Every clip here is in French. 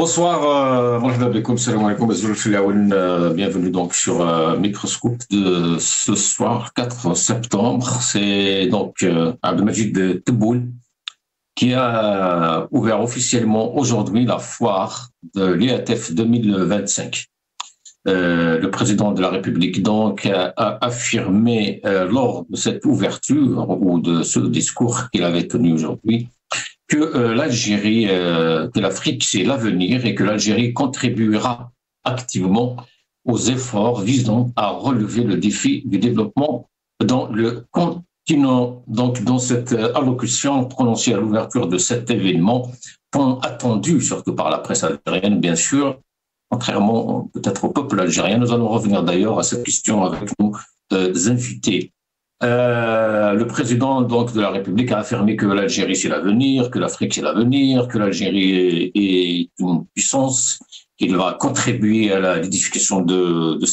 Bonsoir, مرحبا بكم, salam alaikum, bienvenue donc sur Microscope de ce soir 4 septembre. C'est donc Abdelmajid Tebboune qui a ouvert officiellement aujourd'hui la foire de l'IATF 2025. Le président de la République donc a affirmé lors de cette ouverture ou de ce discours qu'il avait tenu aujourd'hui que l'Algérie, que l'Afrique, c'est l'avenir et que l'Algérie contribuera activement aux efforts visant à relever le défi du développement dans le continent. Donc, dans cette allocution prononcée à l'ouverture de cet événement, tant attendu, surtout par la presse algérienne, bien sûr, contrairement peut-être au peuple algérien. Nous allons revenir d'ailleurs à cette question avec nos invités. Le président donc de la République a affirmé que l'Algérie c'est l'avenir, que l'Afrique c'est l'avenir, que l'Algérie est une puissance, qu'il va contribuer à l'édification de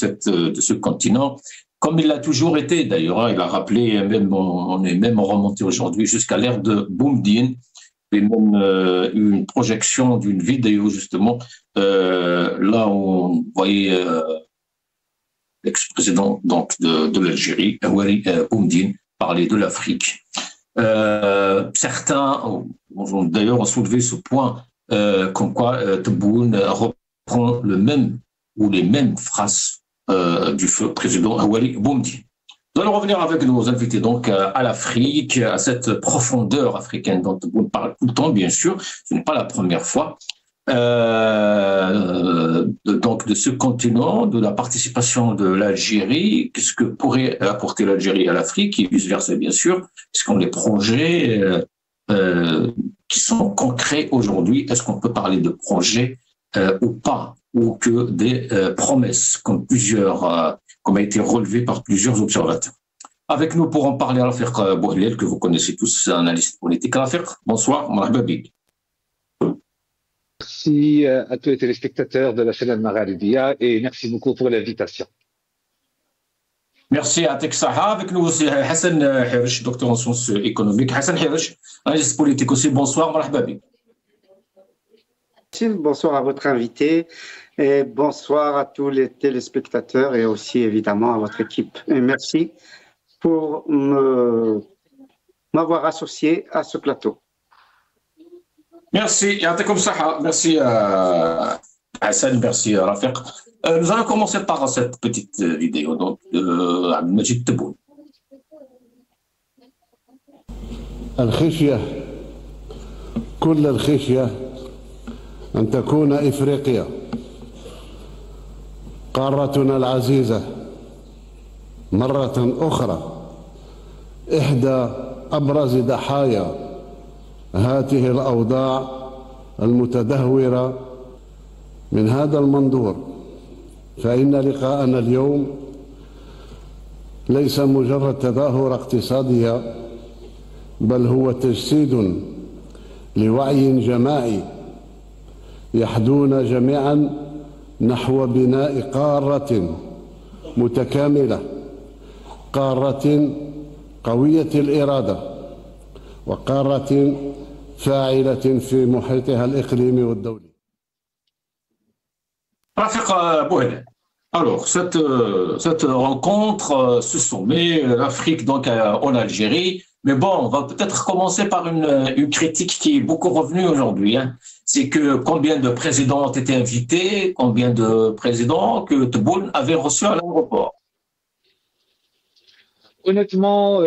ce continent, comme il l'a toujours été d'ailleurs. Il a rappelé, même, on est même remonté aujourd'hui jusqu'à l'ère de Boumediene, et même une projection d'une vidéo justement, là où on voyait l'ex-président donc de l'Algérie, Waly Boumediene, parler de l'Afrique. Certains ont d'ailleurs soulevé ce point, comme quoi Tebboune reprend le même ou les mêmes phrases du président Waly Boumediene. Nous allons revenir avec nos invités donc à l'Afrique, à cette profondeur africaine dont Tebboune parle tout le temps, bien sûr. Ce n'est pas la première fois. Donc de ce continent, de la participation de l'Algérie, qu'est-ce que pourrait apporter l'Algérie à l'Afrique et vice-versa, bien sûr. Est-ce qu'on a des projets qui sont concrets aujourd'hui? Est-ce qu'on peut parler de projets ou pas, ou que des promesses, comme comme a été relevé par plusieurs observateurs? Avec nous pour en parler, Rafiq Bouhlel, que vous connaissez tous, analyste politique. Rafiq, bonsoir, marhaba bik. Merci à tous les téléspectateurs de la chaîne Al-Magharibiya et merci beaucoup pour l'invitation. Merci à Teksaha. Avec nous aussi Hassan Hirsch, docteur en sciences économiques. Hassan Hirsch, analyste politique aussi. Bonsoir, marhaba bik. Bonsoir à votre invité et bonsoir à tous les téléspectateurs et aussi évidemment à votre équipe. Et merci pour m'avoir associé à ce plateau. Merci, merci Hassan, merci Rafiq. Nous allons commencer par cette petite vidéo donc, de Abdelmajid Tebboune. الخشية كل الخشية أن تكون إفريقيا قارتنا العزيزة مرة أخرى إحدى أبرز ضحايا هذه الأوضاع المتدهورة. من هذا المنظور فإن لقاءنا اليوم ليس مجرد تظاهرة اقتصادية، بل هو تجسيد لوعي جماعي يحدون جميعا نحو بناء قارة متكاملة، قارة قوية الإرادة، وقارة فاعلة في محيطها الإقليمي والدولي. Rafiq Bouhlel. Alors, cette rencontre, ce sommet, l'Afrique donc en Algérie, mais bon, on va peut-être commencer par une critique qui est beaucoup revenue aujourd'hui. Hein. C'est que combien de présidents ont été invités, combien de présidents que Tebboune avait reçus à l'aéroport. Honnêtement,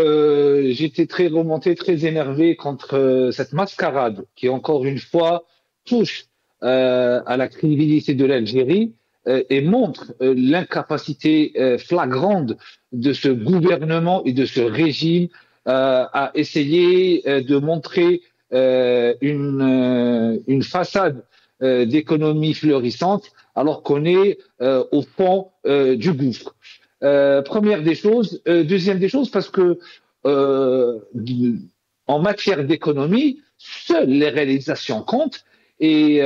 j'étais très remonté, très énervé contre cette mascarade qui, encore une fois, touche à la crédibilité de l'Algérie et montre l'incapacité flagrante de ce gouvernement et de ce régime à essayer de montrer une façade d'économie florissante alors qu'on est au fond du gouffre. Première des choses. Deuxième des choses, parce que en matière d'économie, seules les réalisations comptent. Et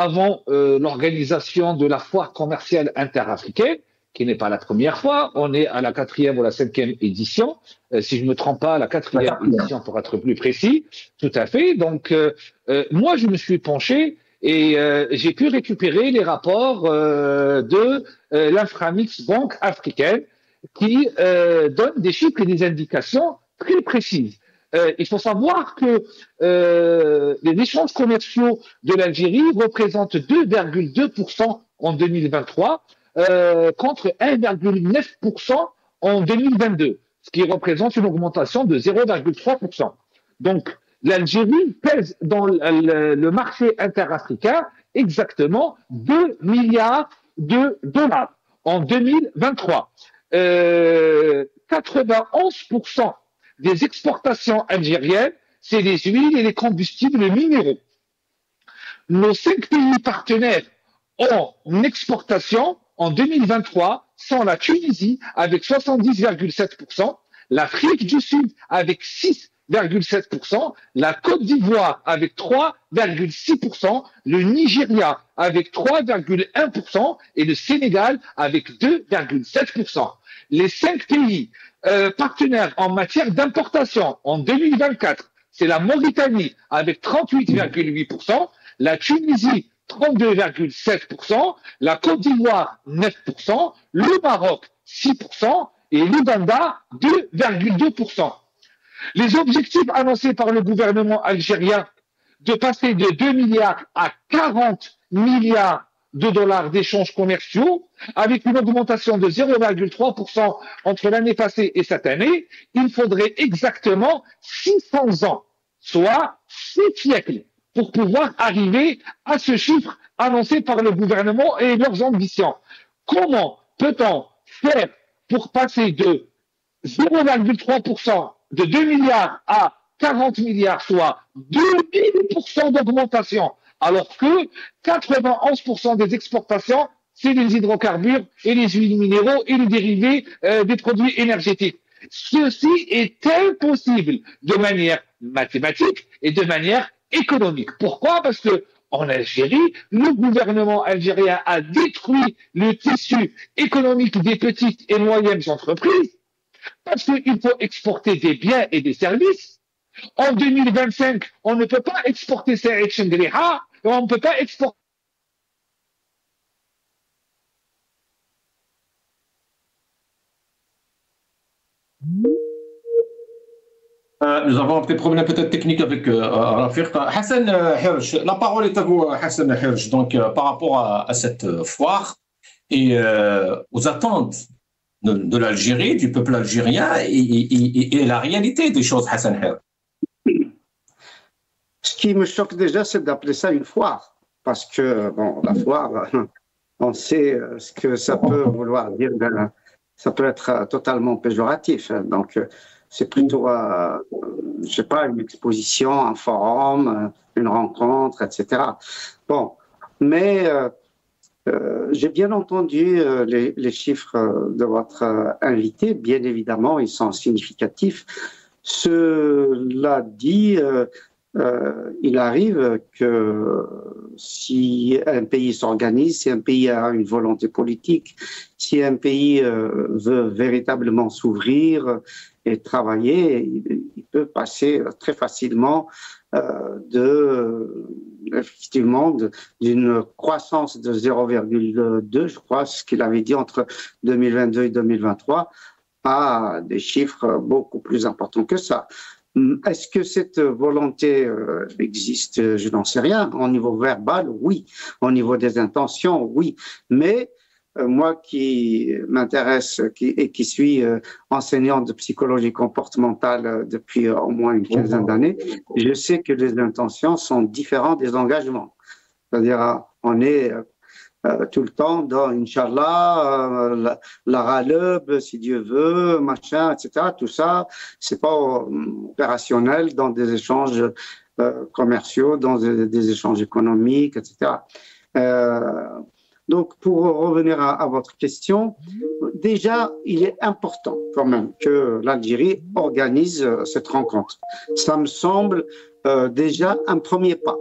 avant l'organisation de la foire commerciale interafricaine, qui n'est pas la première fois, on est à la 4e ou la 5e édition, si je ne me trompe pas, la 4e édition pour être plus précis, tout à fait. Donc moi, je me suis penché Et j'ai pu récupérer les rapports de l'Inframix Banque africaine qui donne des chiffres et des indications très précises. Il faut savoir que les échanges commerciaux de l'Algérie représentent 2,2% en 2023 contre 1,9% en 2022, ce qui représente une augmentation de 0,3%. Donc, l'Algérie pèse dans le marché interafricain exactement 2 milliards de dollars en 2023. 91% des exportations algériennes, c'est les huiles et les combustibles minéraux. Nos 5 pays partenaires en exportation en 2023 sont la Tunisie avec 70,7%, l'Afrique du Sud avec 6,7%, la Côte d'Ivoire avec 3,6%, le Nigeria avec 3,1% et le Sénégal avec 2,7%. Les 5 pays partenaires en matière d'importation en 2024, c'est la Mauritanie avec 38,8%, la Tunisie 32,7%, la Côte d'Ivoire 9%, le Maroc 6% et l'Ouganda 2,2%. Les objectifs annoncés par le gouvernement algérien de passer de 2 milliards à 40 milliards de dollars d'échanges commerciaux, avec une augmentation de 0,3% entre l'année passée et cette année, il faudrait exactement 600 ans, soit 6 siècles, pour pouvoir arriver à ce chiffre annoncé par le gouvernement et leurs ambitions. Comment peut-on faire pour passer de 0,3% de 2 milliards à 40 milliards, soit 2000% d'augmentation, alors que 91% des exportations, c'est les hydrocarbures et les huiles minéraux et les dérivés des produits énergétiques. Ceci est impossible de manière mathématique et de manière économique. Pourquoi? Parce que en Algérie, le gouvernement algérien a détruit le tissu économique des petites et moyennes entreprises parce qu'il faut exporter des biens et des services. En 2025, on ne peut pas exporter ces Shangri-La, on ne peut pas exporter. Nous avons un petit problème peut-être technique avec Rafiq. Hassan Hirj, la parole est à vous, Hassan Hirj. Donc, par rapport à cette foire et aux attentes de l'Algérie, du peuple algérien et la réalité des choses, Hassan Hirj. Ce qui me choque déjà, c'est d'appeler ça une foire. Parce que, bon, la foire, on sait ce que ça peut vouloir dire. Ça peut être totalement péjoratif. Donc, c'est plutôt, je sais pas, une exposition, un forum, une rencontre, etc. Bon, mais j'ai bien entendu les chiffres de votre invité. Bien évidemment, ils sont significatifs. Cela dit, il arrive que si un pays s'organise, si un pays a une volonté politique, si un pays veut véritablement s'ouvrir et travailler, il peut passer très facilement effectivement d'une croissance de 0,2, je crois, ce qu'il avait dit entre 2022 et 2023, à des chiffres beaucoup plus importants que ça. Est-ce que cette volonté existe? Je n'en sais rien. Au niveau verbal, oui. Au niveau des intentions, oui. Mais moi qui m'intéresse et qui suis enseignant de psychologie comportementale depuis au moins une quinzaine d'années, je sais que les intentions sont différentes des engagements. C'est-à-dire, on est tout le temps dans Inch'Allah, la raleub, si Dieu veut, machin, etc. Tout ça, c'est pas opérationnel dans des échanges commerciaux, dans des échanges économiques, etc. Donc, pour revenir à votre question, déjà, il est important quand même que l'Algérie organise cette rencontre. Ça me semble déjà un premier pas,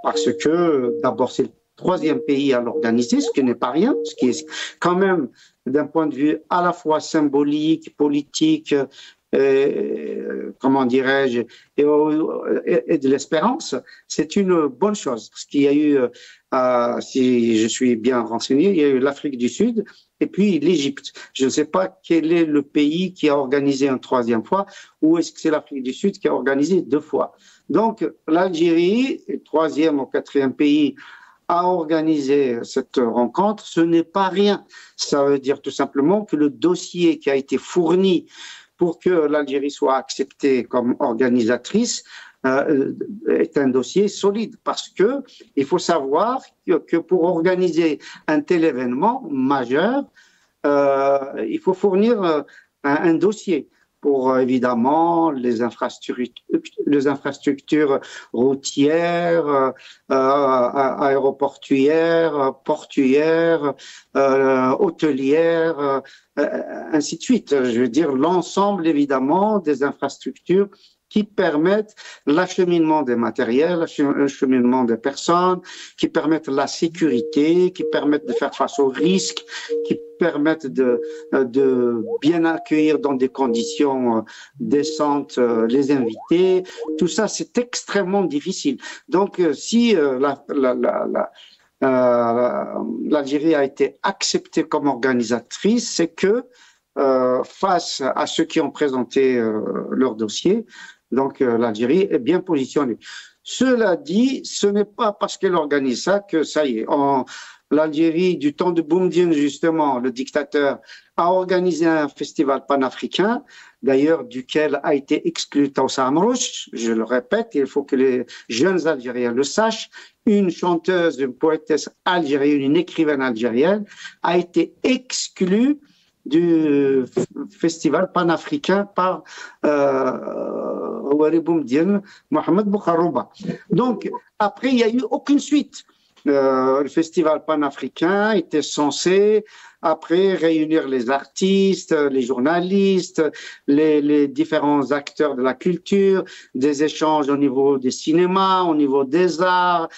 parce que d'abord, c'est le troisième pays à l'organiser, ce qui n'est pas rien, ce qui est quand même d'un point de vue à la fois symbolique, politique, comment dirais-je, et de l'espérance, c'est une bonne chose. Parce qu'il y a eu, si je suis bien renseigné, il y a eu l'Afrique du Sud et puis l'Égypte. Je ne sais pas quel est le pays qui a organisé une troisième fois, ou est-ce que c'est l'Afrique du Sud qui a organisé 2 fois. Donc, l'Algérie, troisième ou quatrième pays à organiser cette rencontre, ce n'est pas rien. Ça veut dire tout simplement que le dossier qui a été fourni pour que l'Algérie soit acceptée comme organisatrice est un dossier solide, parce que il faut savoir que pour organiser un tel événement majeur, il faut fournir un dossier pour évidemment les infrastructures routières, aéroportuaires, portuaires, hôtelières, ainsi de suite. Je veux dire l'ensemble évidemment des infrastructures qui permettent l'acheminement des matériels, l'acheminement des personnes, qui permettent la sécurité, qui permettent de faire face aux risques, qui permettent de bien accueillir dans des conditions décentes les invités. Tout ça, c'est extrêmement difficile. Donc, si l'Algérie a été acceptée comme organisatrice, c'est que face à ceux qui ont présenté leur dossier, donc l'Algérie est bien positionnée. Cela dit, ce n'est pas parce qu'elle organise ça que ça y est. L'Algérie, du temps de Boumediene, justement, le dictateur, a organisé un festival panafricain, d'ailleurs duquel a été exclu Tawsa Amrouche. Je le répète, il faut que les jeunes Algériens le sachent. Une chanteuse, une poétesse algérienne, une écrivaine algérienne a été exclue du festival panafricain par Ouari Boumediene, Mohamed Boukharouba. Donc, après, il n'y a eu aucune suite. Le festival panafricain était censé, après, réunir les artistes, les journalistes, les différents acteurs de la culture, des échanges au niveau des cinémas, au niveau des arts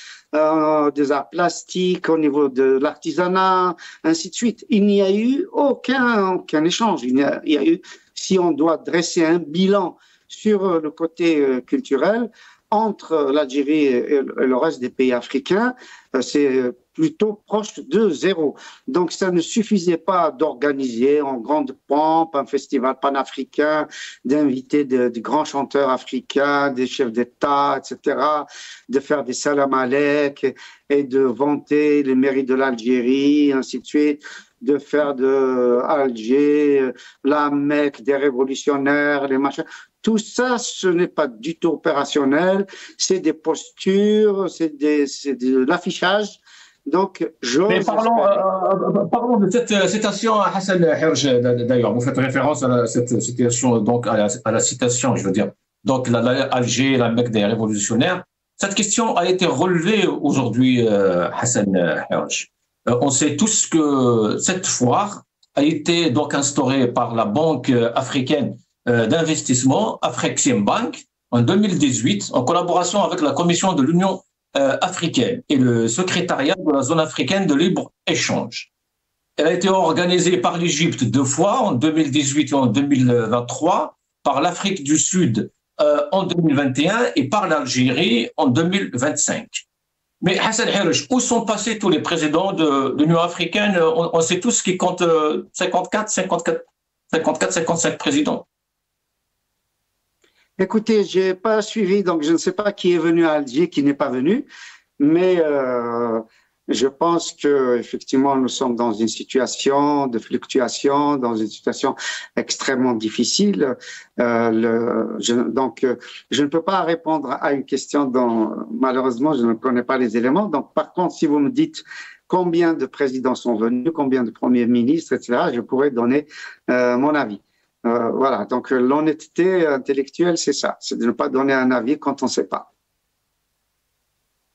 plastiques, au niveau de l'artisanat, ainsi de suite. Il n'y a eu aucun échange. Il y a eu, si on doit dresser un bilan sur le côté culturel, entre l'Algérie et le reste des pays africains, c'est plutôt proche de 0. Donc, ça ne suffisait pas d'organiser en grande pompe un festival panafricain, d'inviter de grands chanteurs africains, des chefs d'État, etc., de faire des salam alek et de vanter les mérites de l'Algérie, ainsi de suite, de faire de Alger la Mecque des révolutionnaires, les machins. Tout ça, ce n'est pas du tout opérationnel, c'est des postures, c'est de l'affichage. Donc, mais parlons de cette citation à Hassan Herj, d'ailleurs. Vous faites référence à cette citation, donc à la citation, je veux dire. Donc, Alger, la Mecque des révolutionnaires. Cette question a été relevée aujourd'hui, Hassan Herj. On sait tous que cette foire a été donc instaurée par la Banque africaine d'investissement, Afreximbank, en 2018, en collaboration avec la Commission de l'Union africaine et le secrétariat de la zone africaine de libre-échange. Elle a été organisée par l'Égypte 2 fois, en 2018 et en 2023, par l'Afrique du Sud en 2021 et par l'Algérie en 2025. Mais Hassan Herj, où sont passés tous les présidents de l'Union africaine? On sait tous qui compte 55 présidents. Écoutez, je n'ai pas suivi, donc je ne sais pas qui est venu à Alger, qui n'est pas venu, mais je pense que effectivement nous sommes dans une situation de fluctuation, dans une situation extrêmement difficile. Donc, je ne peux pas répondre à une question dont malheureusement je ne connais pas les éléments. Donc, par contre, si vous me dites combien de présidents sont venus, combien de premiers ministres, etc., je pourrais donner mon avis. Voilà, donc l'honnêteté intellectuelle, c'est ça, c'est de ne pas donner un avis quand on ne sait pas.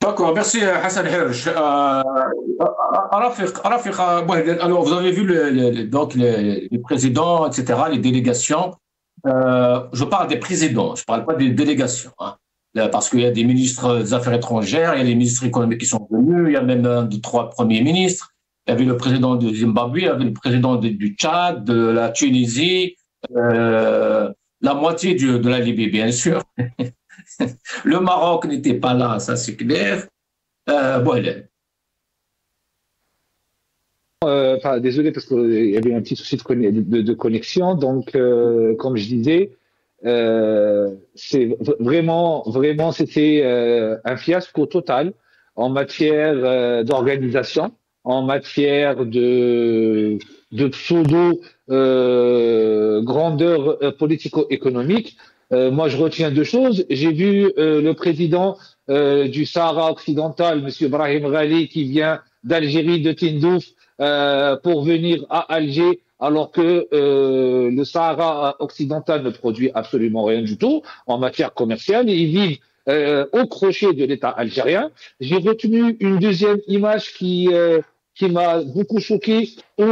D'accord, merci Hassan Herj. Alors vous avez vu donc les présidents, etc., les délégations. Je parle des présidents, je ne parle pas des délégations. Hein. Parce qu'il y a des ministres des Affaires étrangères, il y a les ministres économiques qui sont venus, il y a même 1, 2, 3 premiers ministres. Il y avait le président du Zimbabwe, il y avait le président du Tchad, de la Tunisie, la moitié de la Libye, bien sûr. Le Maroc n'était pas là, ça c'est clair. Voilà. Désolé parce qu'il y avait un petit souci de connexion. Donc, comme je disais, c'est vraiment, c'était un fiasco total en matière d'organisation, en matière de pseudo grandeur politico-économique. Moi, je retiens deux choses. J'ai vu le président du Sahara occidental, M. Brahim Ghali, qui vient d'Algérie, de Tindouf, pour venir à Alger, alors que le Sahara occidental ne produit absolument rien du tout en matière commerciale. Ils vivent au crochet de l'État algérien. J'ai retenu une deuxième image qui m'a beaucoup choqué, où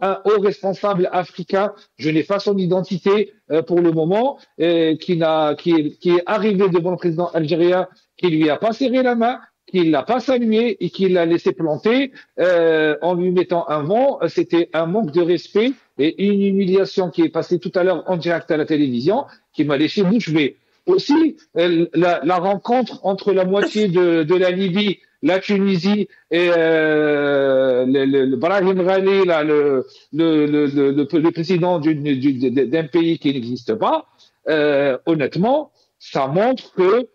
un haut responsable africain, je n'ai pas son identité pour le moment, qui est arrivé devant le président algérien, qui lui a pas serré la main, qu'il l'a pas salué et qu'il l'a laissé planter en lui mettant un vent. C'était un manque de respect et une humiliation qui est passée tout à l'heure en direct à la télévision, qui m'a laissé bouche bée. Aussi, la rencontre entre la moitié de la Libye, la Tunisie et le Brahim Ghali, là, le président d'un pays qui n'existe pas, honnêtement, ça montre que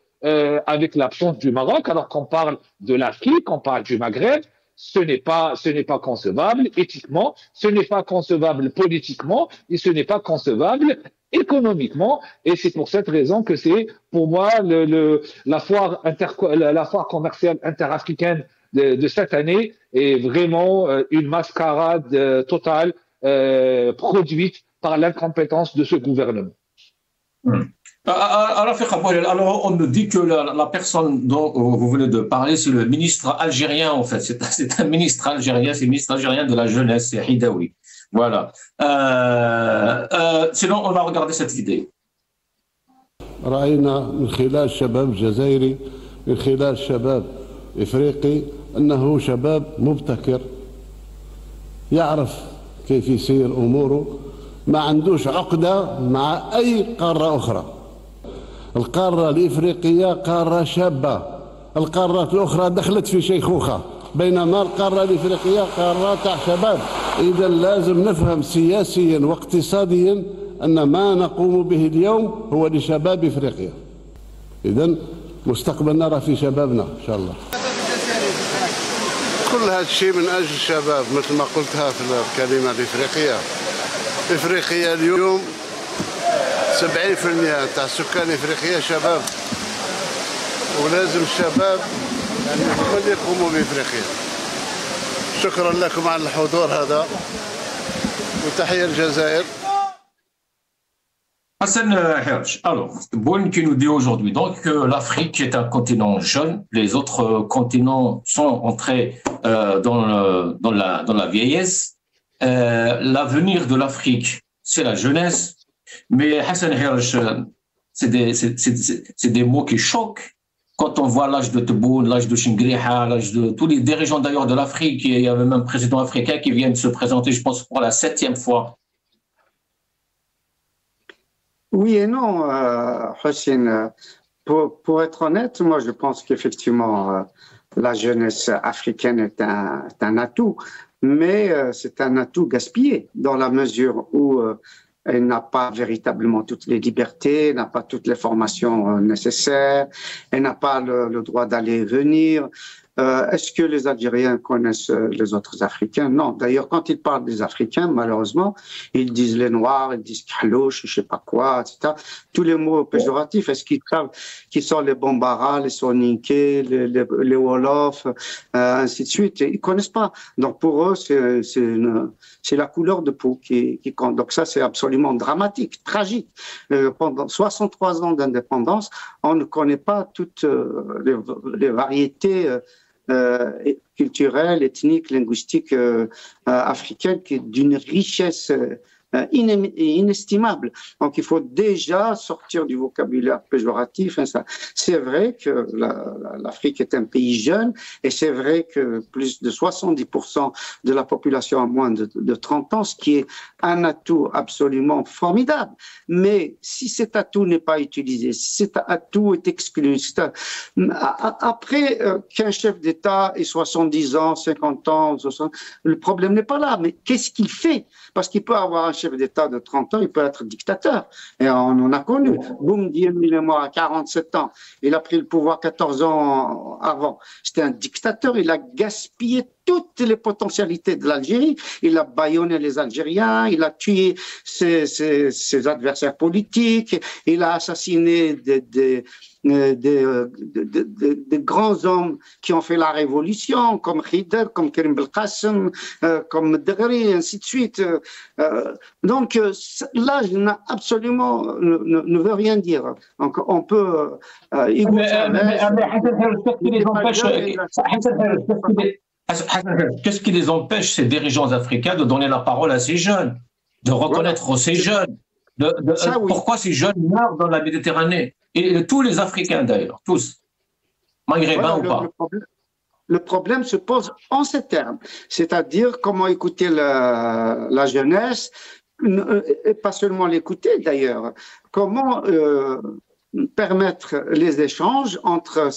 avec l'absence du Maroc, alors qu'on parle de l'Afrique, on parle du Maghreb, ce n'est pas concevable éthiquement, ce n'est pas concevable politiquement et ce n'est pas concevable économiquement. Et c'est pour cette raison que c'est, pour moi, la foire commerciale interafricaine de cette année est vraiment une mascarade totale produite par l'incompétence de ce gouvernement. Alors, on me dit que la personne dont vous venez de parler, c'est le ministre algérien, en fait. C'est un ministre algérien, c'est le ministre algérien de la jeunesse, c'est Hidaoui. Voilà. Sinon, on va regarder cette vidéo. رأينا من خلال شباب جزائري، من خلال شباب إفريقي، أنه شباب مبتكر يعرف كيف يسير أموره، ما عندوش عقدة مع أي قارة أخرى. القارة الإفريقية قارة شابة، القارات الأخرى دخلت في شيخوخة، بينما القارة الإفريقية قارة تاع شباب. إذا لازم نفهم سياسيا واقتصاديا أن ما نقوم به اليوم هو لشباب إفريقيا. إذا مستقبلنا راه في شبابنا إن شاء الله. كل هذا الشيء من أجل الشباب، مثل ما قلتها في الكلمة الإفريقية. إفريقيا اليوم 70% تاع سكان إفريقيا شباب، ولازم الشباب يعني هم اللي يقوموا بإفريقيا. شكرا لكم على الحضور هذا وتحية الجزائر. Hassan Herj, alors, Boune qui nous dit aujourd'hui donc que l'Afrique est un continent jeune, les autres continents sont entrés dans la vieillesse. L'avenir de l'Afrique, c'est la jeunesse. Mais Hassan Herj, c'est des mots qui choquent. Quand on voit l'âge de Tebboune, l'âge de Chingriha, l'âge de tous les dirigeants d'ailleurs de l'Afrique, il y avait même un président africain qui vient de se présenter, je pense, pour la 7e fois. Oui et non, Hossein. Pour être honnête, moi je pense qu'effectivement la jeunesse africaine est un atout, mais c'est un atout gaspillé dans la mesure où elle n'a pas véritablement toutes les libertés, n'a pas toutes les formations nécessaires, elle n'a pas le droit d'aller et venir. Est-ce que les Algériens connaissent les autres Africains? Non. D'ailleurs, quand ils parlent des Africains, malheureusement, ils disent les Noirs, ils disent Kalouche, je sais pas quoi, etc. Tous les mots péjoratifs. Est-ce qu'ils savent qui sont les Bambara, les Soninké, les Wolof, ainsi de suite? Ils connaissent pas. Donc pour eux, c'est la couleur de peau qui compte. Donc ça, c'est absolument dramatique, tragique. Pendant 63 ans d'indépendance, on ne connaît pas toutes les variétés culturelle, ethnique, linguistique africaine qui est d'une richesse inestimable. Donc il faut déjà sortir du vocabulaire péjoratif. C'est vrai que l'Afrique est un pays jeune et c'est vrai que plus de 70% de la population a moins de 30 ans, ce qui est un atout absolument formidable. Mais si cet atout n'est pas utilisé, si cet atout est exclu, après qu'un chef d'État ait 70 ans, 50 ans, 60, le problème n'est pas là. Mais qu'est-ce qu'il fait? Parce qu'il peut avoir un chef d'État de 30 ans, il peut être dictateur. Et on en a connu. Boum Diem Milemo à 47 ans. Il a pris le pouvoir 14 ans avant. C'était un dictateur. Il a gaspillé toutes les potentialités de l'Algérie. Il a bâillonné les Algériens. Il a tué ses adversaires politiques. Il a assassiné des grands hommes qui ont fait la révolution, comme Khider, comme Karim Belkacem, comme Deghri, et ainsi de suite. Donc, l'âge ne veut rien dire. Donc, on peut... Qu'est-ce qui les empêche, ces dirigeants africains, de donner la parole à ces jeunes, de reconnaître ces jeunes? Pourquoi ces jeunes meurent dans la Méditerranée? Et tous les Africains d'ailleurs, tous, maghrébins ou pas. Le problème se pose en ces termes, c'est-à-dire comment écouter la jeunesse, et pas seulement l'écouter d'ailleurs, comment permettre les échanges entre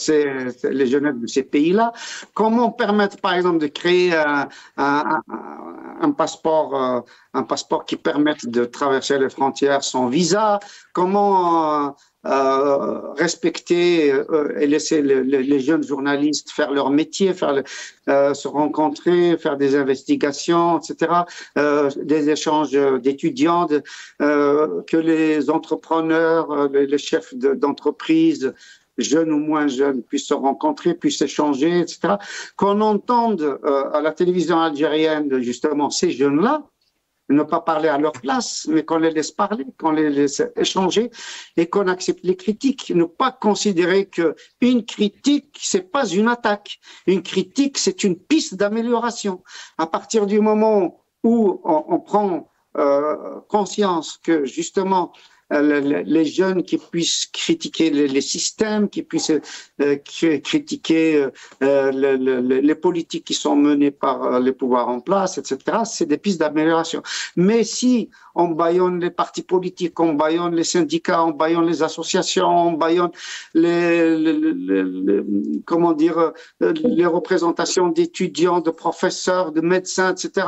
les jeunesses de ces pays-là, comment permettre par exemple de créer un passeport qui permette de traverser les frontières sans visa, comment respecter et laisser les jeunes journalistes faire leur métier, se rencontrer, faire des investigations, etc., des échanges d'étudiants, que les entrepreneurs, les chefs d'entreprise, jeunes ou moins jeunes, puissent se rencontrer, puissent échanger, etc., qu'on entende à la télévision algérienne justement ces jeunes-là, ne pas parler à leur place, mais qu'on les laisse parler, qu'on les laisse échanger et qu'on accepte les critiques. Ne pas considérer qu'une critique, c'est pas une attaque. Une critique, c'est une piste d'amélioration. À partir du moment où on prend conscience que justement les jeunes qui puissent critiquer les systèmes, qui puissent critiquer les politiques qui sont menées par les pouvoirs en place, etc., c'est des pistes d'amélioration. Mais si on bâillonne les partis politiques, on bâillonne les syndicats, on bâillonne les associations, on bâillonne les représentations d'étudiants, de professeurs, de médecins, etc.,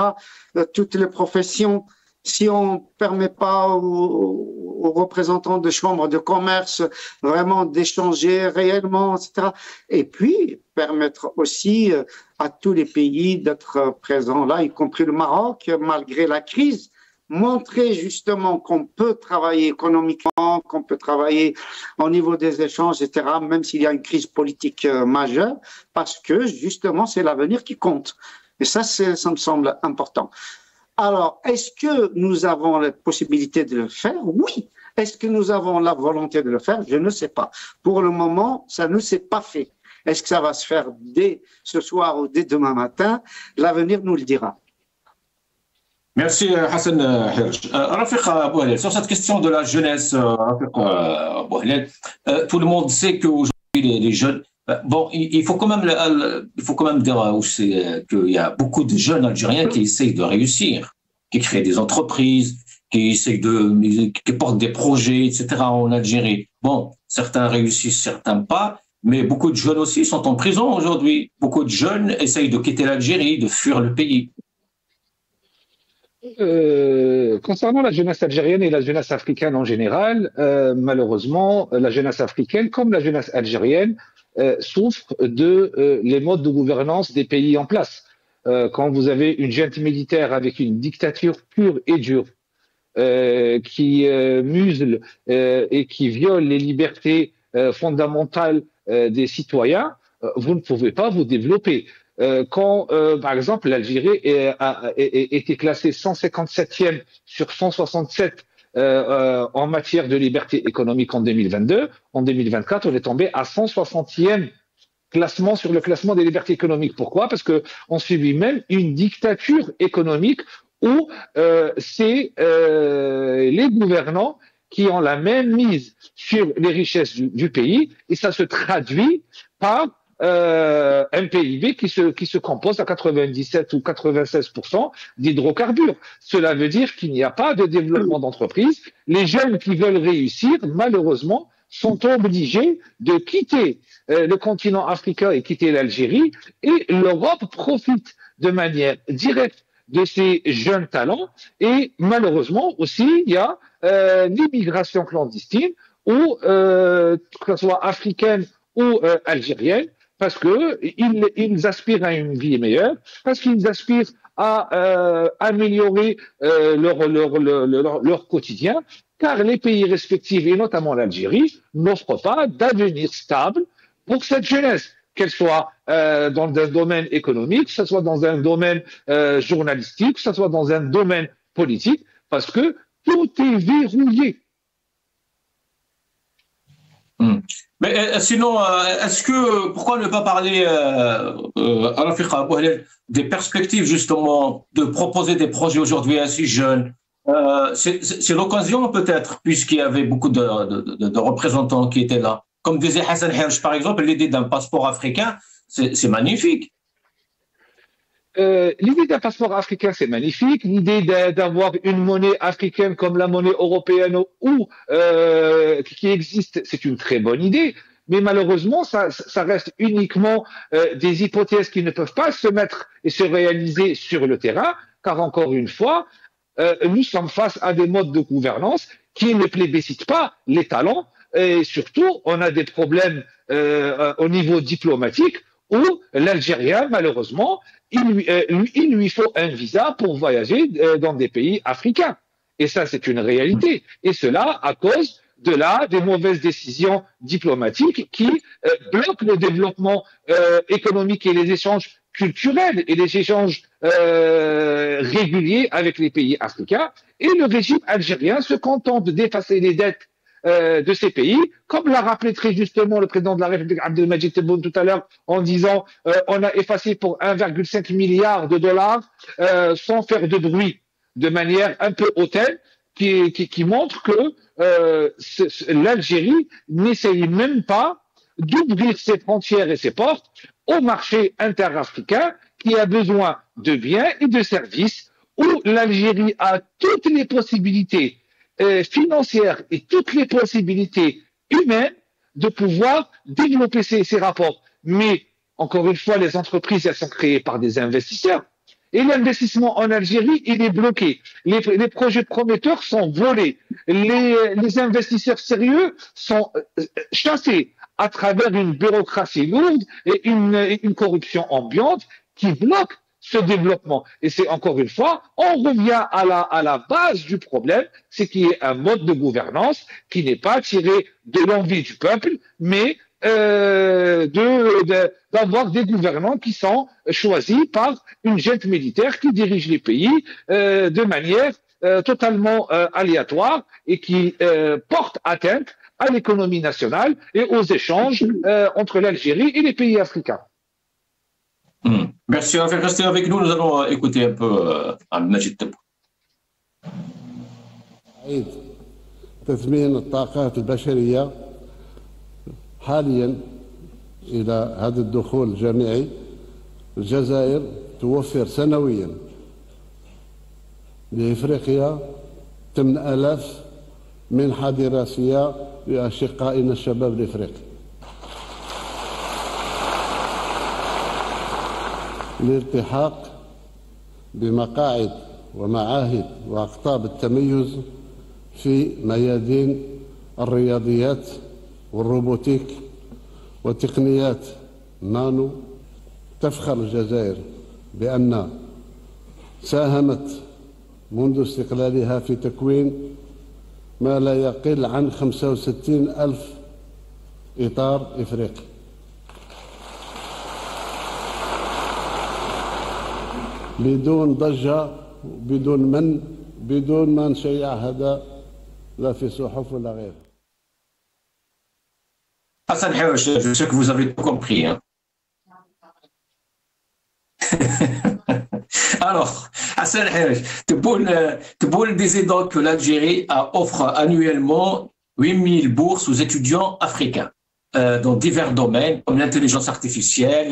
toutes les professions, si on ne permet pas aux représentants de chambres de commerce vraiment d'échanger réellement, etc. Et puis, permettre aussi à tous les pays d'être présents là, y compris le Maroc, malgré la crise, montrer justement qu'on peut travailler économiquement, qu'on peut travailler au niveau des échanges, etc., même s'il y a une crise politique majeure, parce que justement, c'est l'avenir qui compte. Et ça me semble important. Alors, est-ce que nous avons la possibilité de le faire? Oui. Est-ce que nous avons la volonté de le faire? Je ne sais pas. Pour le moment, ça ne s'est pas fait. Est-ce que ça va se faire dès ce soir ou dès demain matin? L'avenir nous le dira. Merci Hassan Hirj. Rafiq Bouhlel, sur cette question de la jeunesse, tout le monde sait qu'aujourd'hui les jeunes, bon, il faut quand même dire qu'il y a beaucoup de jeunes Algériens qui essayent de réussir, qui créent des entreprises, qui portent des projets, etc. en Algérie. Bon, certains réussissent, certains pas, mais beaucoup de jeunes aussi sont en prison aujourd'hui. Beaucoup de jeunes essayent de quitter l'Algérie, de fuir le pays. Concernant la jeunesse algérienne et la jeunesse africaine en général, malheureusement, la jeunesse africaine, comme la jeunesse algérienne, souffre les modes de gouvernance des pays en place. Quand vous avez une junte militaire avec une dictature pure et dure, qui musle et qui viole les libertés fondamentales des citoyens, vous ne pouvez pas vous développer. Quand, par exemple, l'Algérie a été classée 157e sur 167 en matière de liberté économique en 2022, en 2024, on est tombé à 160e classement sur le classement des libertés économiques. Pourquoi? Parce qu'on subit même une dictature économique où c'est les gouvernants qui ont la même mise sur les richesses du pays, et ça se traduit par un PIB qui se compose à 97 ou 96% d'hydrocarbures. Cela veut dire qu'il n'y a pas de développement d'entreprise. Les jeunes qui veulent réussir, malheureusement, sont obligés de quitter le continent africain et quitter l'Algérie, et l'Europe profite de manière directe de ces jeunes talents, et malheureusement aussi, il y a l'immigration clandestine, ou que ce soit africaine ou algérienne, parce qu'ils aspirent à une vie meilleure, parce qu'ils aspirent à améliorer leur quotidien, car les pays respectifs, et notamment l'Algérie, n'offrent pas d'avenir stable pour cette jeunesse, qu'elle soit dans un domaine économique, que ce soit dans un domaine journalistique, que ce soit dans un domaine politique, parce que tout est verrouillé. Mais sinon, pourquoi ne pas parler, Rafiq Abou Helel, des perspectives justement de proposer des projets aujourd'hui à si jeunes? C'est l'occasion peut-être, puisqu'il y avait beaucoup de représentants qui étaient là. Comme disait Hassan Hirsch par exemple, l'idée d'un passeport africain, c'est magnifique. L'idée d'un passeport africain, c'est magnifique. L'idée d'avoir une monnaie africaine comme la monnaie européenne ou qui existe, c'est une très bonne idée. Mais malheureusement, ça reste uniquement des hypothèses qui ne peuvent pas se mettre et se réaliser sur le terrain, car encore une fois, nous sommes face à des modes de gouvernance qui ne plébiscitent pas les talents, et surtout, on a des problèmes au niveau diplomatique où l'Algérien, malheureusement, il lui faut un visa pour voyager dans des pays africains. Et ça, c'est une réalité. Et cela à cause des mauvaises décisions diplomatiques qui bloquent le développement économique et les échanges culturels et les échanges réguliers avec les pays africains. Et le régime algérien se contente d'effacer les dettes de ces pays, comme l'a rappelé très justement le président de la République Abdelmadjid Tebboune tout à l'heure, en disant on a effacé pour 1,5 milliard de dollars sans faire de bruit, de manière un peu hautaine, qui montre que l'Algérie n'essaye même pas d'ouvrir ses frontières et ses portes au marché interafricain qui a besoin de biens et de services, où l'Algérie a toutes les possibilités financières et toutes les possibilités humaines de pouvoir développer ces rapports. Mais, encore une fois, les entreprises, elles sont créées par des investisseurs. Et l'investissement en Algérie, il est bloqué. Les projets prometteurs sont volés. Les investisseurs sérieux sont chassés à travers une bureaucratie lourde et une corruption ambiante qui bloque ce développement. Et c'est encore une fois, on revient à la base du problème, c'est qu'il y ait un mode de gouvernance qui n'est pas tiré de l'envie du peuple, mais d'avoir des gouvernants qui sont choisis par une junte militaire qui dirige les pays de manière totalement aléatoire et qui porte atteinte à l'économie nationale et aux échanges entre l'Algérie et les pays africains. Merci, restez avec nous, nous allons écouter un peu Abdelmadjid Tebboune. تثمين الطاقات البشرية حاليا إلى هذا الدخول الجامعي الجزائر توفر سنويا لإفريقيا 8000 منحة دراسية لأشقائنا الشباب الإفريقي للالتحاق بمقاعد ومعاهد وأقطاب التميز في ميادين الرياضيات والروبوتيك وتقنيات نانو. تفخر الجزائر بأن ساهمت منذ استقلالها في تكوين ما لا يقل عن 65,000 إطار إفريقي. بدون ضجة، بدون ما نشيع هذا لا في صحف ولا غيره. Hassan Hirsch, je sais que vous avez tout compris. Hein. Alors, Hassan Hirsch, Tebboune disait donc que l'Algérie offre annuellement 8000 bourses aux étudiants africains dans divers domaines comme l'intelligence artificielle,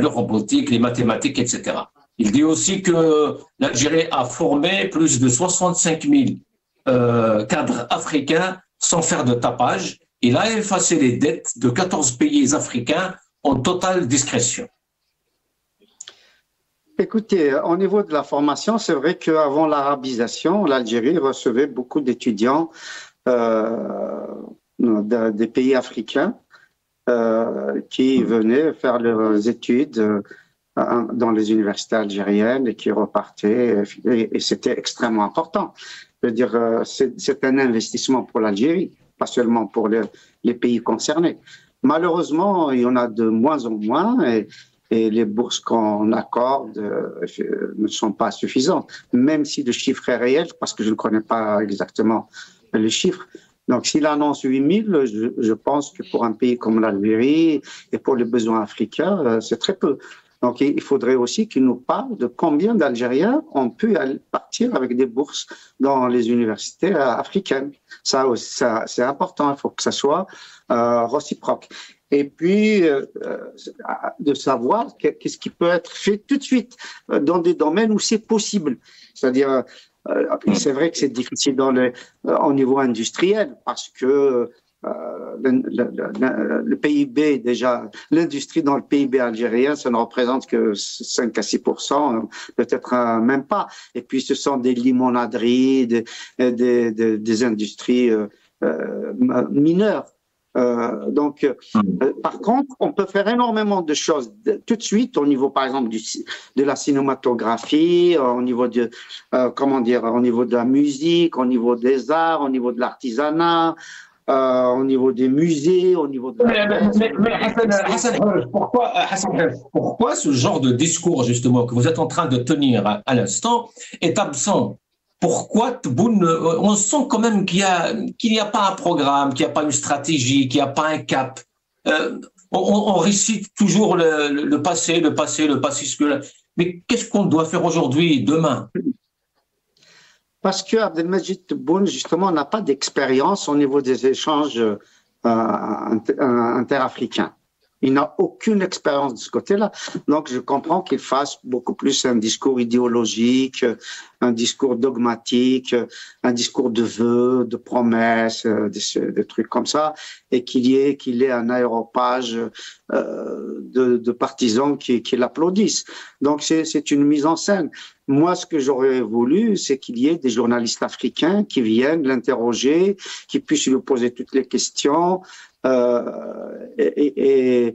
le robotique, les mathématiques, etc. Il dit aussi que l'Algérie a formé plus de 65 000 cadres africains sans faire de tapage. Il a effacé les dettes de 14 pays africains en totale discrétion. Écoutez, au niveau de la formation, c'est vrai qu'avant l'arabisation, l'Algérie recevait beaucoup d'étudiants des pays africains qui venaient faire leurs études dans les universités algériennes et qui repartaient, et c'était extrêmement important. Je veux dire, c'est un investissement pour l'Algérie, pas seulement pour les pays concernés. Malheureusement, il y en a de moins en moins et les bourses qu'on accorde ne sont pas suffisantes, même si le chiffre est réel, parce que je ne connais pas exactement les chiffres. Donc, s'il annonce 8000, je pense que pour un pays comme l'Algérie et pour les besoins africains, c'est très peu. Donc, il faudrait aussi qu'il nous parle de combien d'Algériens ont pu partir avec des bourses dans les universités africaines. Ça, c'est important, il faut que ça soit réciproque. Et puis, de savoir qu'est-ce qui peut être fait tout de suite dans des domaines où c'est possible. C'est-à-dire, c'est vrai que c'est difficile au niveau industriel parce que le PIB, déjà, l'industrie dans le PIB algérien, ça ne représente que 5 à 6%, peut-être même pas. Et puis, ce sont des limonaderies, des industries mineures. Par contre, on peut faire énormément de choses tout de suite au niveau, par exemple, de la cinématographie, au niveau de, au niveau de la musique, au niveau des arts, au niveau de l'artisanat, au niveau des musées, au niveau de pourquoi ce genre de discours, justement, que vous êtes en train de tenir à l'instant, est absent? Pourquoi Tebboune, on sent quand même qu'il n'y a pas un programme, qu'il n'y a pas une stratégie, qu'il n'y a pas un cap. On récite toujours le passé, mais qu'est-ce qu'on doit faire aujourd'hui, demain? Parce que Abdelmajid Tebboune, justement, n'a pas d'expérience au niveau des échanges interafricains. Il n'a aucune expérience de ce côté-là. Donc, je comprends qu'il fasse beaucoup plus un discours idéologique, un discours dogmatique, un discours de vœux, de promesses, des trucs comme ça, et qu'il ait un aéropage de partisans qui l'applaudissent. Donc, c'est une mise en scène. Moi, ce que j'aurais voulu, c'est qu'il y ait des journalistes africains qui viennent l'interroger, qui puissent lui poser toutes les questions, et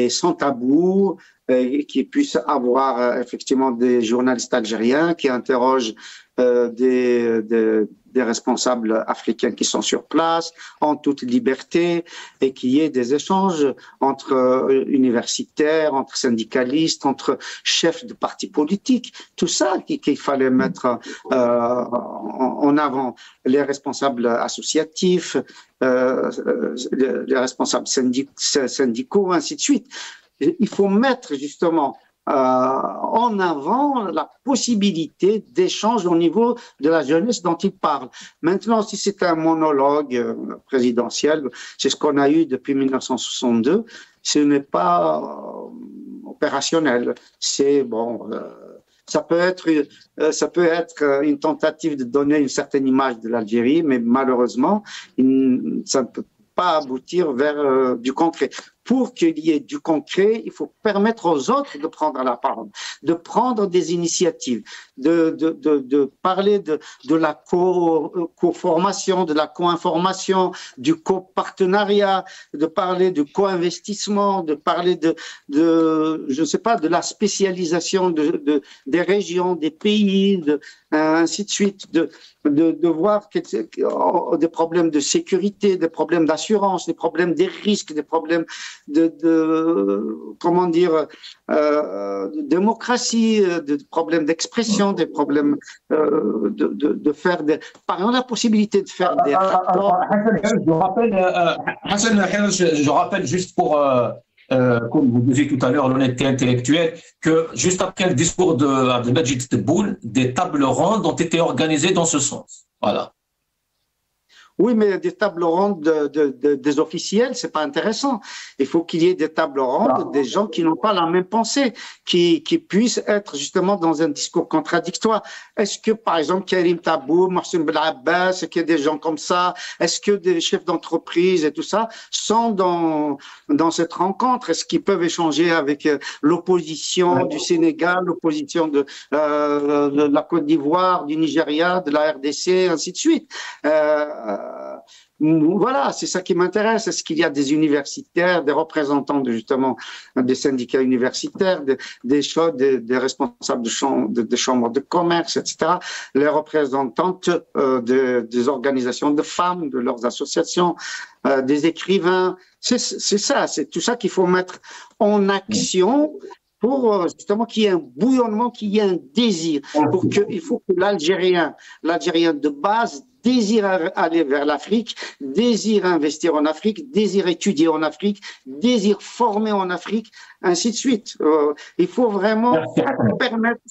sans tabou, et qui puisse avoir effectivement des journalistes algériens qui interrogent des responsables africains qui sont sur place en toute liberté, et qu'il y ait des échanges entre universitaires, entre syndicalistes, entre chefs de partis politiques, tout ça qu'il fallait mettre en avant, les responsables associatifs, les responsables syndicaux, ainsi de suite. Il faut mettre justement en avant la possibilité d'échange au niveau de la jeunesse dont il parle. Maintenant, si c'est un monologue présidentiel, c'est ce qu'on a eu depuis 1962, ce n'est pas opérationnel. C'est bon. Ça peut être une tentative de donner une certaine image de l'Algérie, mais malheureusement, ça ne peut pas aboutir vers du concret. Pour qu'il y ait du concret, il faut permettre aux autres de prendre la parole, de prendre des initiatives, de parler de la co-formation, de la co-information, du co-partenariat, de parler de co-investissement, de parler je ne sais pas, de la spécialisation des régions, des pays, ainsi de suite, de voir des problèmes de sécurité, des problèmes d'assurance, des problèmes des risques, des problèmes de démocratie, de problèmes d'expression, des problèmes de faire par exemple la possibilité de faire des Hassan, je rappelle juste pour comme vous disiez tout à l'heure, l'honnêteté intellectuelle, que juste après le discours de Abdelmajid Tebboune, des tables rondes ont été organisées dans ce sens. Voilà. Oui, mais des tables rondes des officiels, c'est pas intéressant. Il faut qu'il y ait des tables rondes des gens qui n'ont pas la même pensée, qui puissent être justement dans un discours contradictoire. Est-ce que, par exemple, Karim Tabou, Mohsen Belabbas, est-ce qu'il y a des gens comme ça? Est-ce que des chefs d'entreprise et tout ça sont dans cette rencontre? Est-ce qu'ils peuvent échanger avec l'opposition du Sénégal, l'opposition de la Côte d'Ivoire, du Nigeria, de la RDC, ainsi de suite? Voilà, c'est ça qui m'intéresse. Est-ce qu'il y a des universitaires, des représentants justement des syndicats universitaires, des responsables de chambres de commerce, etc., les représentantes des organisations de femmes, de leurs associations, des écrivains. C'est ça, c'est tout ça qu'il faut mettre en action pour justement qu'il y ait un bouillonnement, qu'il y ait un désir. Il faut que l'Algérien de base désire aller vers l'Afrique, désire investir en Afrique, désire étudier en Afrique, désire former en Afrique, ainsi de suite. Il faut vraiment permettre,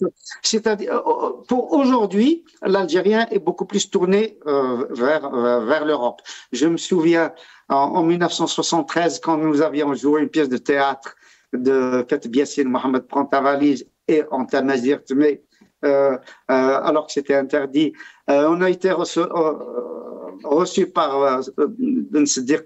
c'est-à-dire, pour aujourd'hui, l'Algérien est beaucoup plus tourné vers l'Europe. Je me souviens, en 1973, quand nous avions joué une pièce de théâtre de Katib Yassine, Mohamed prend ta valise et en Tamazir, mais alors que c'était interdit. On a été reçu par Siddiq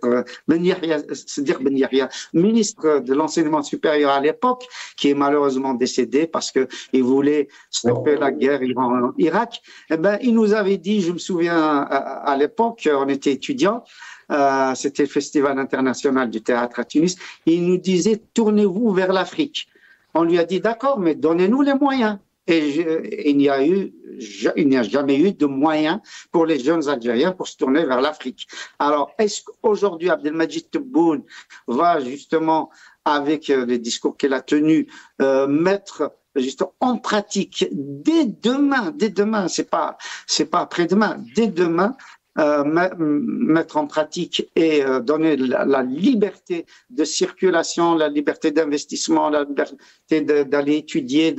Ben Yahya, ministre de l'enseignement supérieur à l'époque, qui est malheureusement décédé parce que il voulait stopper la guerre Iran-Irak. Eh ben, il nous avait dit, je me souviens à l'époque, on était étudiants, c'était le Festival international du théâtre à Tunis, il nous disait tournez-vous vers l'Afrique. On lui a dit d'accord, mais donnez-nous les moyens. Et il n'y a jamais eu de moyens pour les jeunes Algériens pour se tourner vers l'Afrique. Alors, est-ce qu'aujourd'hui Abdelmajid Tebboune va justement, avec les discours qu'il a tenus, mettre justement en pratique dès demain, c'est pas après-demain, dès demain, mettre en pratique et donner la liberté de circulation, la liberté d'investissement, la liberté d'aller étudier,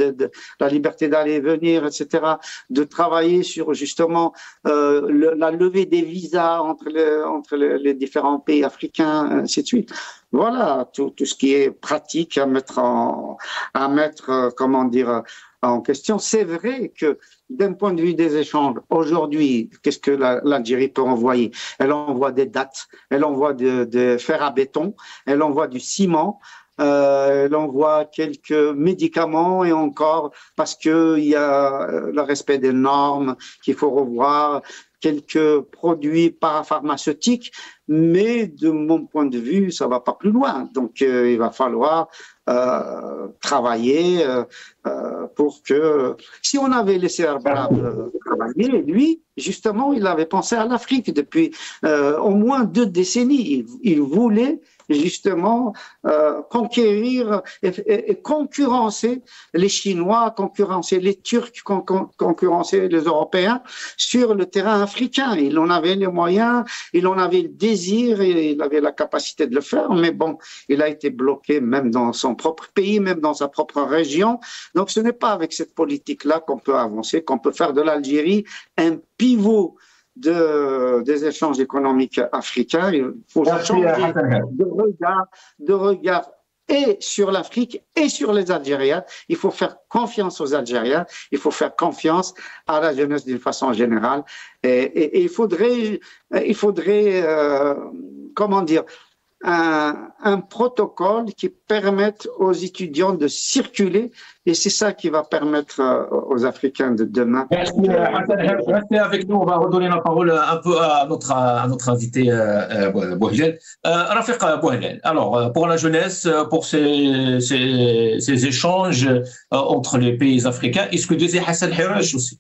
la liberté d'aller venir, etc., de travailler sur justement la levée des visas entre les différents pays africains, ainsi de suite. Voilà tout ce qui est pratique à mettre comment dire, en question. C'est vrai que d'un point de vue des échanges, aujourd'hui, qu'est-ce que l'Algérie peut envoyer? Elle envoie des dattes, elle envoie de fer à béton, elle envoie du ciment, elle envoie quelques médicaments et encore parce qu'il y a le respect des normes qu'il faut revoir, quelques produits parapharmaceutiques, mais de mon point de vue, ça va pas plus loin. Donc, il va falloir travailler pour que... Si on avait laissé Arbab travailler, lui, justement, il avait pensé à l'Afrique depuis au moins 2 décennies. Il voulait justement conquérir et concurrencer les Chinois, concurrencer les Turcs, concurrencer les Européens sur le terrain africain. Il en avait les moyens, il en avait le désir, et il avait la capacité de le faire, mais bon, il a été bloqué même dans son propre pays, même dans sa propre région. Donc ce n'est pas avec cette politique-là qu'on peut avancer, qu'on peut faire de l'Algérie un pivot des échanges économiques africains. Il faut changer de regard et sur l'Afrique et sur les Algériens. Il faut faire confiance aux Algériens, il faut faire confiance à la jeunesse d'une façon générale. Et il faudrait comment dire, un protocole qui permette aux étudiants de circuler, et c'est ça qui va permettre aux Africains de demain. Restez avec nous, on va redonner la parole un peu à notre invité Bouhlel. Rafiq Bouhlel, alors pour la jeunesse, pour ces échanges entre les pays africains, est-ce que disait Hassan Hiraj aussi?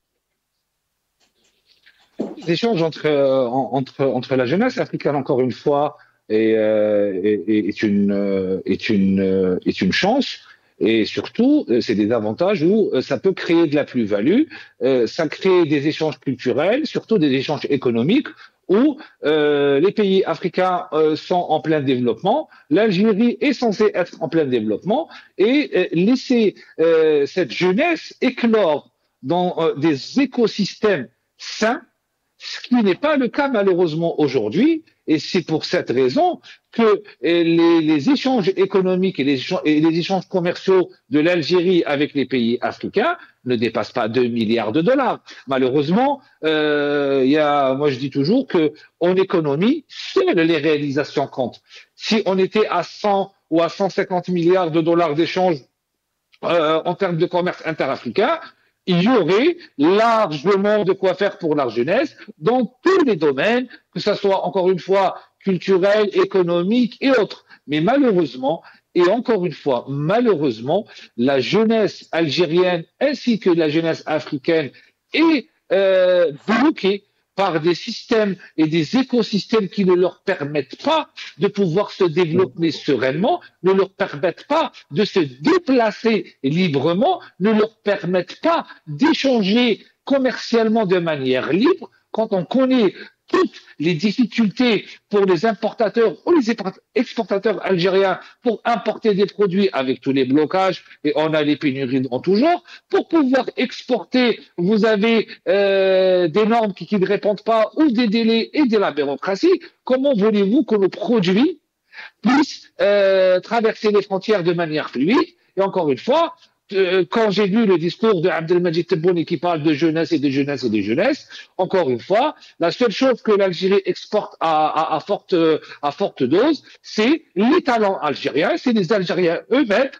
Les échanges entre la jeunesse africaine, encore une fois, est une chance, et surtout c'est des avantages où ça peut créer de la plus-value, ça crée des échanges culturels, surtout des échanges économiques où les pays africains sont en plein développement, l'Algérie est censée être en plein développement, et laisser cette jeunesse éclore dans des écosystèmes sains, ce qui n'est pas le cas malheureusement aujourd'hui, et c'est pour cette raison que les échanges économiques et les échanges commerciaux de l'Algérie avec les pays africains ne dépassent pas 2 milliards de dollars. Malheureusement, moi je dis toujours que en économie, seules les réalisations comptent. Si on était à 100 ou à 150 milliards de dollars d'échanges en termes de commerce interafricain, il y aurait largement de quoi faire pour la jeunesse dans tous les domaines, que ce soit encore une fois culturel, économique et autres. Mais malheureusement, et encore une fois, malheureusement, la jeunesse algérienne ainsi que la jeunesse africaine est bloquée par des systèmes et des écosystèmes qui ne leur permettent pas de pouvoir se développer sereinement, ne leur permettent pas de se déplacer librement, ne leur permettent pas d'échanger commercialement de manière libre. Quand on connaît toutes les difficultés pour les importateurs ou les exportateurs algériens pour importer des produits avec tous les blocages, et on a les pénuries en tout genre, pour pouvoir exporter, vous avez des normes qui ne répondent pas, ou des délais et de la bureaucratie. Comment voulez-vous que nos produits puissent traverser les frontières de manière fluide? Et encore une fois, quand j'ai lu le discours de Abdelmajid Tebboune qui parle de jeunesse et de jeunesse et de jeunesse, encore une fois, la seule chose que l'Algérie exporte à forte dose, c'est les talents algériens, c'est les Algériens eux-mêmes,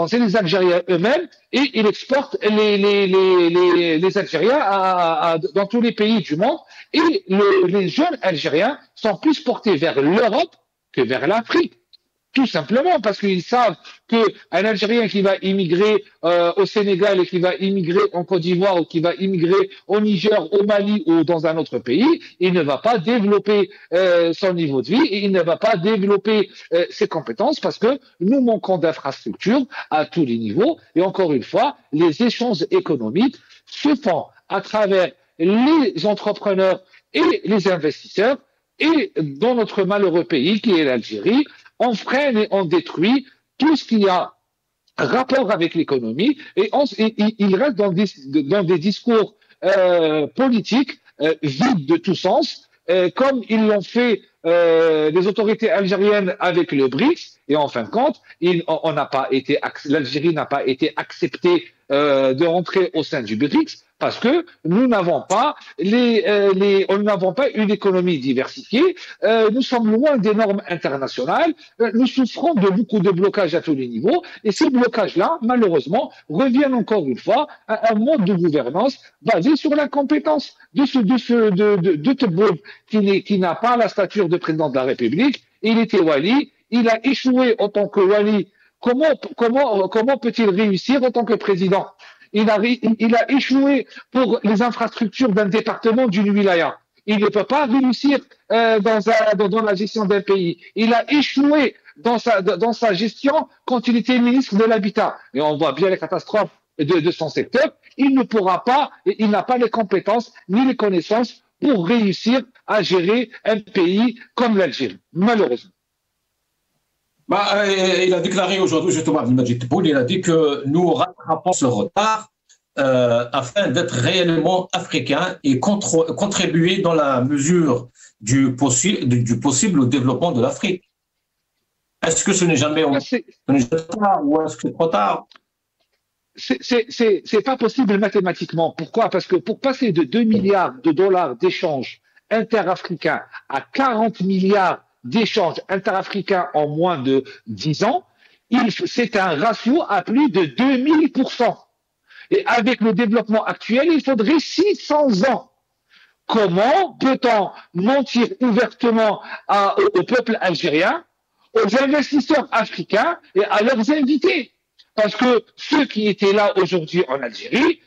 c'est les Algériens eux-mêmes, et ils exportent les Algériens dans tous les pays du monde, et les jeunes Algériens sont plus portés vers l'Europe que vers l'Afrique. Tout simplement parce qu'ils savent qu'un Algérien qui va immigrer au Sénégal et qui va immigrer en Côte d'Ivoire ou qui va immigrer au Niger, au Mali ou dans un autre pays, il ne va pas développer son niveau de vie et il ne va pas développer ses compétences parce que nous manquons d'infrastructures à tous les niveaux. Et encore une fois, les échanges économiques se font à travers les entrepreneurs et les investisseurs. Et dans notre malheureux pays qui est l'Algérie, on freine et on détruit tout ce qui a rapport avec l'économie et il reste dans des discours politiques vides de tout sens, comme ils l'ont fait les autorités algériennes avec le BRICS. Et en fin de compte, l'Algérie n'a pas été acceptée de rentrer au sein du BRICS parce que nous n'avons pas une économie diversifiée. Nous sommes loin des normes internationales. Nous souffrons de beaucoup de blocages à tous les niveaux. Et ces blocages-là, malheureusement, reviennent encore une fois à un mode de gouvernance basé sur la compétence de Tebboune, qui n'a pas la stature de président de la République. Il était wali. Il a échoué en tant que wali. Comment peut-il réussir en tant que président? Il a échoué pour les infrastructures d'un département d'une wilaya. Il ne peut pas réussir dans la gestion d'un pays. Il a échoué dans sa gestion quand il était ministre de l'Habitat. Et on voit bien les catastrophes de son secteur. Il ne pourra pas, il n'a pas les compétences ni les connaissances pour réussir à gérer un pays comme l'Algérie, malheureusement. Il a déclaré aujourd'hui, justement, Abdelmajid Tebboune, il a dit que nous rattrapons ce retard afin d'être réellement africains et contribuer dans la mesure du possible au développement de l'Afrique. Est-ce que ce n'est jamais tard ou est-ce que c'est trop tard? C'est pas possible mathématiquement. Pourquoi? Parce que pour passer de 2 milliards de dollars d'échanges interafricains à 40 milliards d'échanges interafricains en moins de 10 ans, c'est un ratio à plus de 2000%. Et avec le développement actuel, il faudrait 600 ans. Comment peut-on mentir ouvertement au peuple algérien, aux investisseurs africains et à leurs invités? Parce que ceux qui étaient là aujourd'hui en Algérie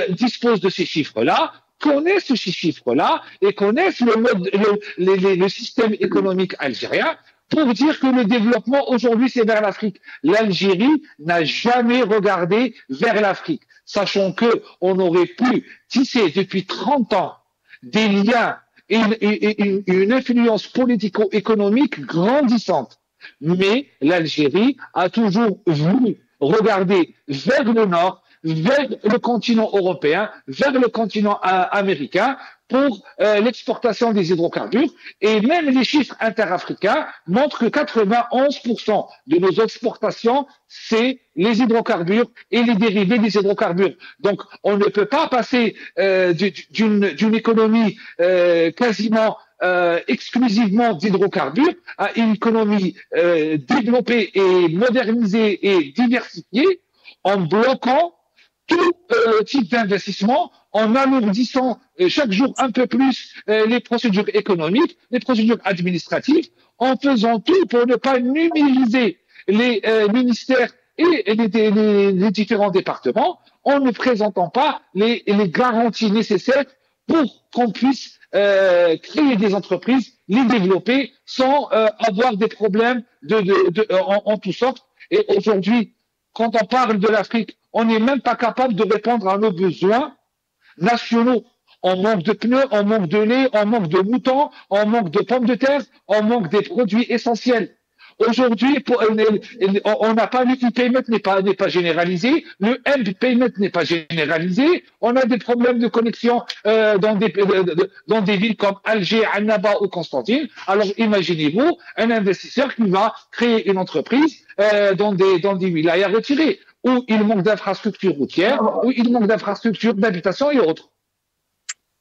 disposent de ces chiffres-là, connaissent ces chiffres-là et connaissent le système économique algérien pour dire que le développement aujourd'hui c'est vers l'Afrique. L'Algérie n'a jamais regardé vers l'Afrique, sachant qu'on aurait pu tisser depuis 30 ans des liens une influence politico-économique grandissante. Mais l'Algérie a toujours voulu regarder vers le nord, vers le continent européen, vers le continent américain pour l'exportation des hydrocarbures. Et même les chiffres interafricains montrent que 91% de nos exportations, c'est les hydrocarbures et les dérivés des hydrocarbures. Donc, on ne peut pas passer d'une économie quasiment exclusivement d'hydrocarbures à une économie développée et modernisée et diversifiée en bloquant tout type d'investissement, en alourdissant chaque jour un peu plus les procédures économiques, les procédures administratives, en faisant tout pour ne pas numériser les ministères et les différents départements, en ne présentant pas les garanties nécessaires pour qu'on puisse créer des entreprises, les développer sans avoir des problèmes en toutes sortes. Et aujourd'hui, quand on parle de l'Afrique, on n'est même pas capable de répondre à nos besoins nationaux. On manque de pneus, on manque de lait, on manque de moutons, on manque de pommes de terre, on manque des produits essentiels. Aujourd'hui, on n'a pas le e-payment n'est pas généralisé, le m-payment n'est pas généralisé. On a des problèmes de connexion dans des villes comme Alger, Annaba ou Constantine. Alors imaginez-vous un investisseur qui va créer une entreprise dans des wilayas retirés où il manque d'infrastructures routières, où il manque d'infrastructures d'habitation et autres.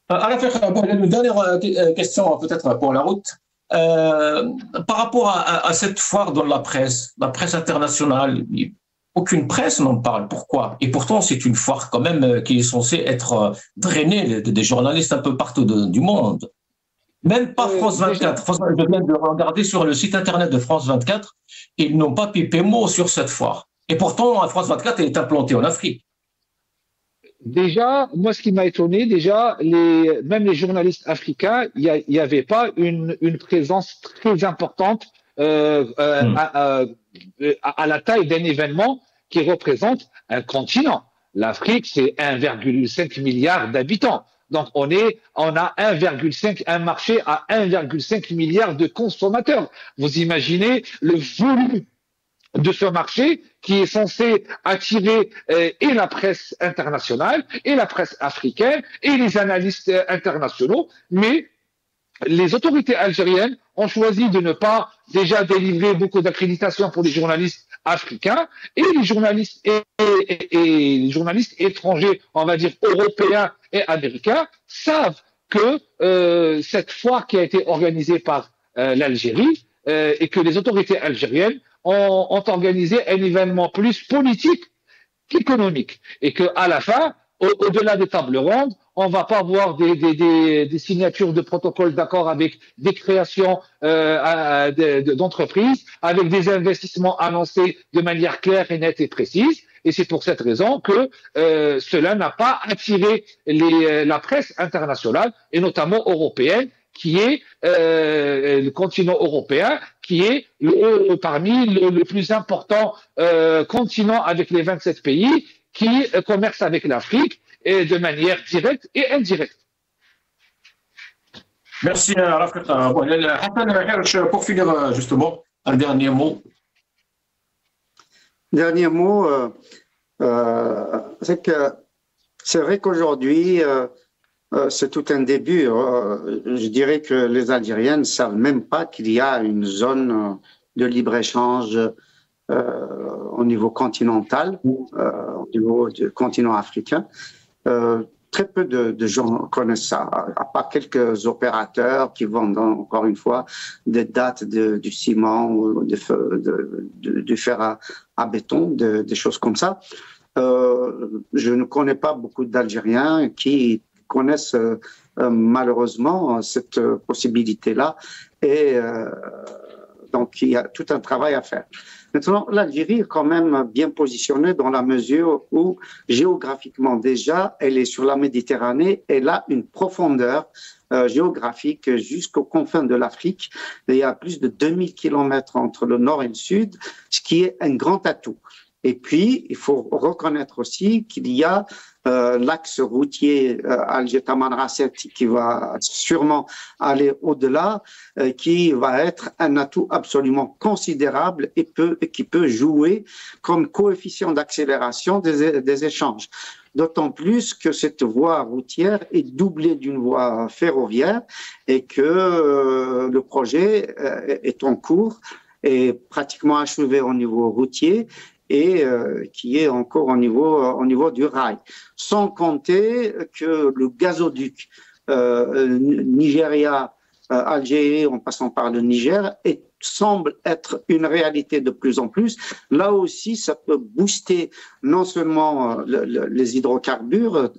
Une dernière question peut-être pour la route. Par rapport à cette foire dans la presse internationale, aucune presse n'en parle. Pourquoi? Et pourtant, c'est une foire quand même qui est censée être drainée des journalistes un peu partout du monde. Même pas France 24. Je viens de regarder sur le site internet de France 24, ils n'ont pas pipé mot sur cette foire. Et pourtant, France 24 est implantée en Afrique. Déjà, moi, ce qui m'a étonné, même les journalistes africains, il n'y avait pas une présence très importante à la taille d'un événement qui représente un continent. L'Afrique, c'est 1,5 milliard d'habitants. Donc, on a un marché à 1,5 milliard de consommateurs. Vous imaginez le volume de ce marché qui est censé attirer et la presse internationale, et la presse africaine, et les analystes internationaux, mais les autorités algériennes ont choisi de ne pas déjà délivrer beaucoup d'accréditations pour les journalistes africains, et les journalistes les journalistes étrangers, on va dire européens et américains, savent que cette foire qui a été organisée par l'Algérie et que les autorités algériennes ont organisé un événement plus politique qu'économique. Et qu'à la fin, au-delà des tables rondes, on va pas voir des signatures de protocoles d'accord avec des créations d'entreprises, avec des investissements annoncés de manière claire et nette et précise. Et c'est pour cette raison que cela n'a pas attiré la presse internationale, et notamment européenne, qui est le continent européen, qui est parmi le plus important continent avec les 27 pays qui commercent avec l'Afrique et de manière directe et indirecte. Merci Rafik. Pour finir justement, un dernier mot. Dernier mot, c'est vrai qu'aujourd'hui, c'est tout un début. Je dirais que les Algériens ne savent même pas qu'il y a une zone de libre-échange au niveau continental, au niveau du continent africain. Très peu de gens connaissent ça, à part quelques opérateurs qui vendent encore une fois des dates du ciment ou du fer à béton, des choses comme ça. Je ne connais pas beaucoup d'Algériens qui connaissent malheureusement cette possibilité-là, et donc il y a tout un travail à faire. Maintenant, l'Algérie est quand même bien positionnée dans la mesure où géographiquement déjà, elle est sur la Méditerranée, elle a une profondeur géographique jusqu'aux confins de l'Afrique. Il y a plus de 2000 kilomètres entre le nord et le sud, ce qui est un grand atout. Et puis, il faut reconnaître aussi qu'il y a l'axe routier Alger-Tamanrasset qui va sûrement aller au-delà, qui va être un atout absolument considérable et qui peut jouer comme coefficient d'accélération des échanges. D'autant plus que cette voie routière est doublée d'une voie ferroviaire et que le projet est en cours et pratiquement achevé au niveau routier et qui est encore au niveau du rail. Sans compter que le gazoduc Nigeria-Algérie, en passant par le Niger, semble être une réalité de plus en plus. Là aussi, ça peut booster non seulement les hydrocarbures,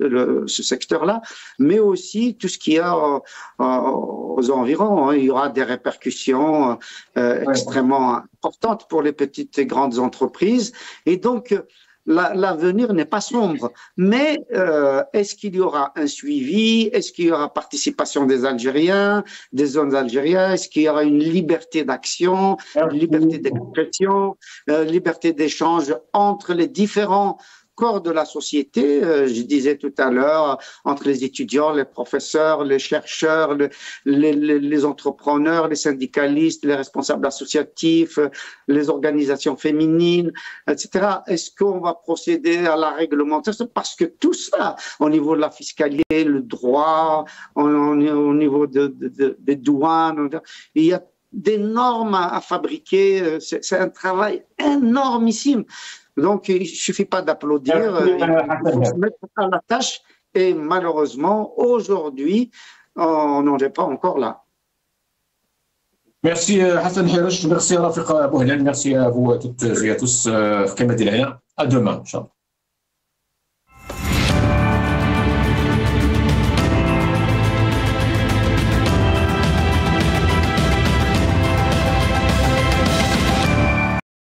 ce secteur-là, mais aussi tout ce qu'il y a aux environs. Il y aura des répercussions extrêmement importantes pour les petites et grandes entreprises. Et donc, l'avenir n'est pas sombre, mais est-ce qu'il y aura un suivi? Est-ce qu'il y aura participation des Algériens, des zones algériennes? Est-ce qu'il y aura une liberté d'action, une liberté d'expression, liberté d'échange entre les différents corps de la société, je disais tout à l'heure, entre les étudiants, les professeurs, les chercheurs, les entrepreneurs, les syndicalistes, les responsables associatifs, les organisations féminines, etc. Est-ce qu'on va procéder à la réglementation? Parce que tout ça, au niveau de la fiscalité, le droit, au niveau des douanes, il y a des normes à fabriquer. C'est un travail énormissime. Donc, il ne suffit pas d'applaudir, il faut se mettre à la tâche et malheureusement, aujourd'hui, on n'en est pas encore là. Merci Hassan Hirosh, merci Rafiq Bouhlal, merci à vous toutes et à tous. À demain, Inch'Allah.